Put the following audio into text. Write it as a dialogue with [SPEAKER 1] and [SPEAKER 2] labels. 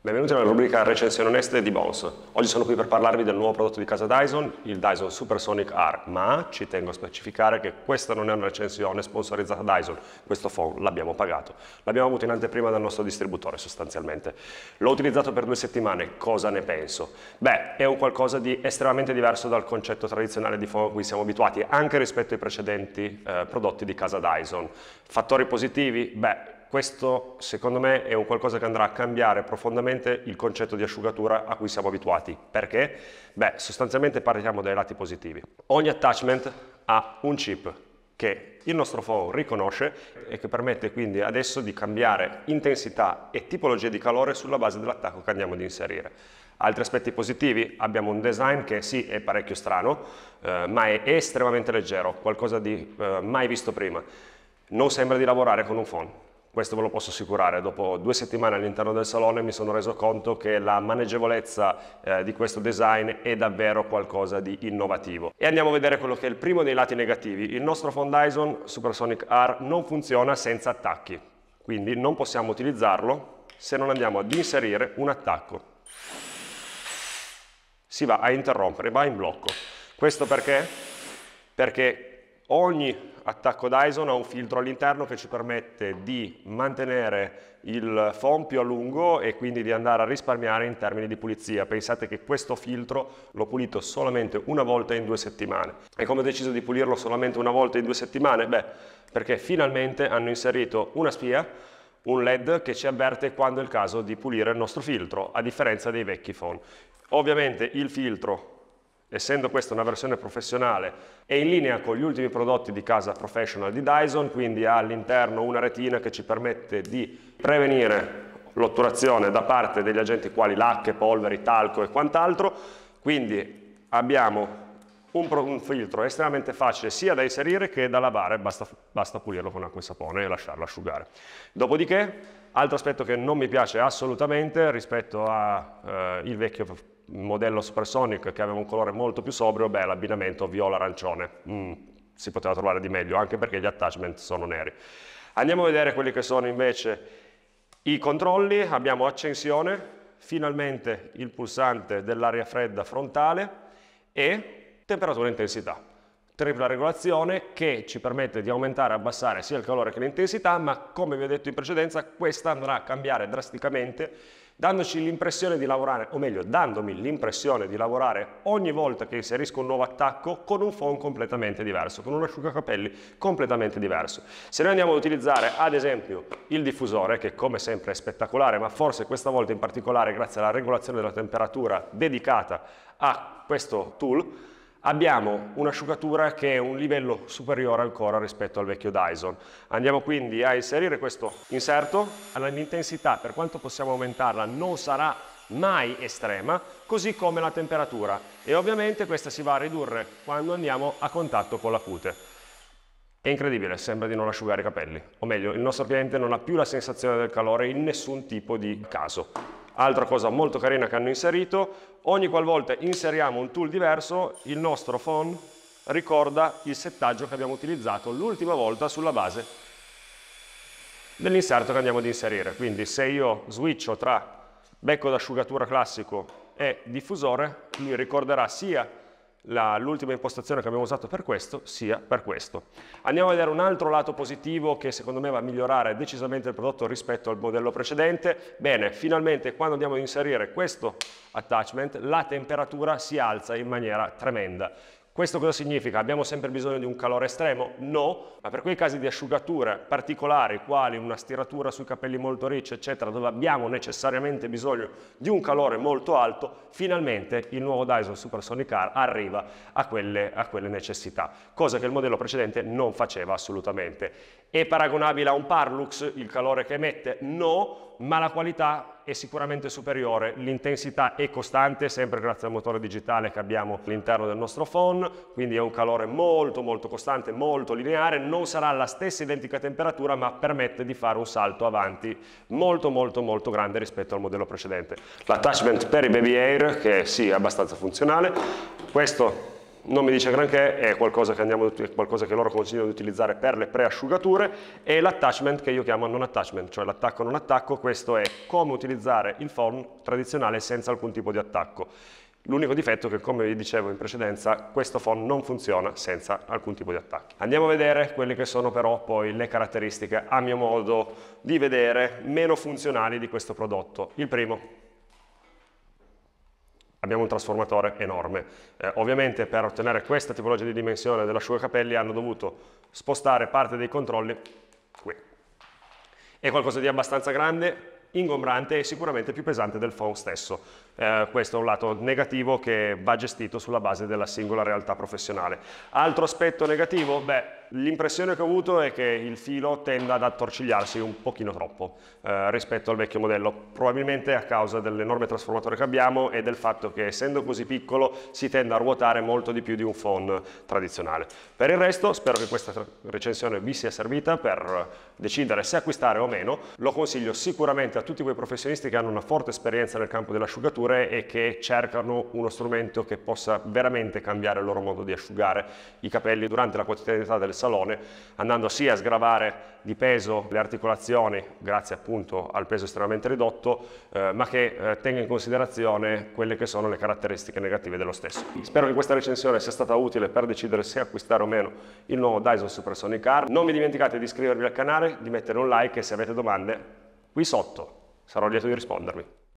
[SPEAKER 1] Benvenuti nella rubrica recensioni oneste di Bones. Oggi sono qui per parlarvi del nuovo prodotto di casa Dyson, il Dyson Supersonic R, ma ci tengo a specificare che questa non è una recensione sponsorizzata da Dyson, questo phone l'abbiamo pagato. L'abbiamo avuto in anteprima dal nostro distributore sostanzialmente. L'ho utilizzato per 2 settimane, cosa ne penso? Beh, è un qualcosa di estremamente diverso dal concetto tradizionale di phone a cui siamo abituati, anche rispetto ai precedenti prodotti di casa Dyson. Fattori positivi? Beh, questo secondo me è un qualcosa che andrà a cambiare profondamente il concetto di asciugatura a cui siamo abituati. Perché? Beh, sostanzialmente partiamo dai lati positivi. Ogni attachment ha un chip che il nostro phone riconosce e che permette quindi adesso di cambiare intensità e tipologia di calore sulla base dell'attacco che andiamo ad inserire. Altri aspetti positivi, abbiamo un design che sì è parecchio strano, ma è estremamente leggero, qualcosa di mai visto prima. Non sembra di lavorare con un phone. Questo ve lo posso assicurare, dopo 2 settimane all'interno del salone mi sono reso conto che la maneggevolezza di questo design è davvero qualcosa di innovativo. E andiamo a vedere quello che è il primo dei lati negativi. Il nostro phone Dyson Supersonic R non funziona senza attacchi, quindi non possiamo utilizzarlo se non andiamo ad inserire un attacco. Si va a interrompere, va in blocco. Questo perché? Perché ogni attacco Dyson ha un filtro all'interno che ci permette di mantenere il phone più a lungo e quindi di andare a risparmiare in termini di pulizia. Pensate che questo filtro l'ho pulito solamente una volta in 2 settimane. E come ho deciso di pulirlo solamente una volta in 2 settimane? Beh, perché finalmente hanno inserito una spia, un LED che ci avverte quando è il caso di pulire il nostro filtro, a differenza dei vecchi phone. Ovviamente il filtro, essendo questa una versione professionale, è in linea con gli ultimi prodotti di casa professional di Dyson, quindi ha all'interno una retina che ci permette di prevenire l'otturazione da parte degli agenti quali lacche, polveri, talco e quant'altro. Quindi abbiamo un filtro estremamente facile sia da inserire che da lavare, basta pulirlo con acqua e sapone e lasciarlo asciugare. Dopodiché, altro aspetto che non mi piace assolutamente rispetto al vecchio modello Supersonic che aveva un colore molto più sobrio, beh, l'abbinamento viola-arancione, si poteva trovare di meglio, anche perché gli attachment sono neri. Andiamo a vedere quelli che sono invece i controlli. Abbiamo accensione, finalmente il pulsante dell'aria fredda frontale e temperatura e intensità. Tripla regolazione che ci permette di aumentare e abbassare sia il calore che l'intensità, ma come vi ho detto in precedenza, questa andrà a cambiare drasticamente, dandoci l'impressione di lavorare, o meglio, dandomi l'impressione di lavorare ogni volta che inserisco un nuovo attacco con un phone completamente diverso, con un asciugacapelli completamente diverso. Se noi andiamo ad utilizzare ad esempio il diffusore, che come sempre è spettacolare, ma forse questa volta in particolare grazie alla regolazione della temperatura dedicata a questo tool, abbiamo un'asciugatura che è un livello superiore ancora rispetto al vecchio Dyson. Andiamo quindi a inserire questo inserto. L'intensità, per quanto possiamo aumentarla, non sarà mai estrema, così come la temperatura. E ovviamente questa si va a ridurre quando andiamo a contatto con la cute. È incredibile, sembra di non asciugare i capelli. O meglio, il nostro cliente non ha più la sensazione del calore in nessun tipo di caso. Altra cosa molto carina che hanno inserito, ogni qualvolta inseriamo un tool diverso, il nostro phone ricorda il settaggio che abbiamo utilizzato l'ultima volta sulla base dell'inserto che andiamo ad inserire. Quindi se io switcho tra becco d'asciugatura classico e diffusore, lui ricorderà sia l'ultima impostazione che abbiamo usato per questo, sia per questo. Andiamo a vedere un altro lato positivo che secondo me va a migliorare decisamente il prodotto rispetto al modello precedente. Bene, finalmente quando andiamo ad inserire questo attachment la temperatura si alza in maniera tremenda. Questo cosa significa? Abbiamo sempre bisogno di un calore estremo? No, ma per quei casi di asciugature particolari, quali una stiratura sui capelli molto ricci, eccetera, dove abbiamo necessariamente bisogno di un calore molto alto, finalmente il nuovo Dyson Supersonic R arriva a quelle necessità, cosa che il modello precedente non faceva assolutamente. È paragonabile a un Parlux il calore che emette? No, ma la qualità è sicuramente superiore, l'intensità è costante, sempre grazie al motore digitale che abbiamo all'interno del nostro phone, quindi è un calore molto costante, molto lineare, non sarà la stessa identica temperatura, ma permette di fare un salto avanti molto grande rispetto al modello precedente. L'attachment per i baby hair, che sì, è abbastanza funzionale, questo non mi dice granché, è qualcosa che loro consigliano di utilizzare per le preasciugature, e l'attachment che io chiamo non attachment, cioè l'attacco non attacco. Questo è come utilizzare il phon tradizionale senza alcun tipo di attacco. L'unico difetto è che, come vi dicevo in precedenza, questo phon non funziona senza alcun tipo di attacchi. Andiamo a vedere quelle che sono però poi le caratteristiche, a mio modo di vedere, meno funzionali di questo prodotto. Il primo: abbiamo un trasformatore enorme. Ovviamente per ottenere questa tipologia di dimensione dell'asciugacapelli hanno dovuto spostare parte dei controlli qui. È qualcosa di abbastanza grande, ingombrante e sicuramente più pesante del phon stesso. Questo è un lato negativo che va gestito sulla base della singola realtà professionale. Altro aspetto negativo? Beh, l'impressione che ho avuto è che il filo tenda ad attorcigliarsi un pochino troppo rispetto al vecchio modello, probabilmente a causa dell'enorme trasformatore che abbiamo e del fatto che, essendo così piccolo, si tende a ruotare molto di più di un phon tradizionale. Per il resto, spero che questa recensione vi sia servita per decidere se acquistare o meno. Lo consiglio sicuramente a tutti quei professionisti che hanno una forte esperienza nel campo delle asciugature e che cercano uno strumento che possa veramente cambiare il loro modo di asciugare i capelli durante la quotidianità del salone, andando sia a sgravare di peso le articolazioni grazie appunto al peso estremamente ridotto, ma che tenga in considerazione quelle che sono le caratteristiche negative dello stesso. Spero che questa recensione sia stata utile per decidere se acquistare o meno il nuovo Dyson Supersonic R. Non vi dimenticate di iscrivervi al canale, di mettere un like e se avete domande qui sotto sarò lieto di rispondervi.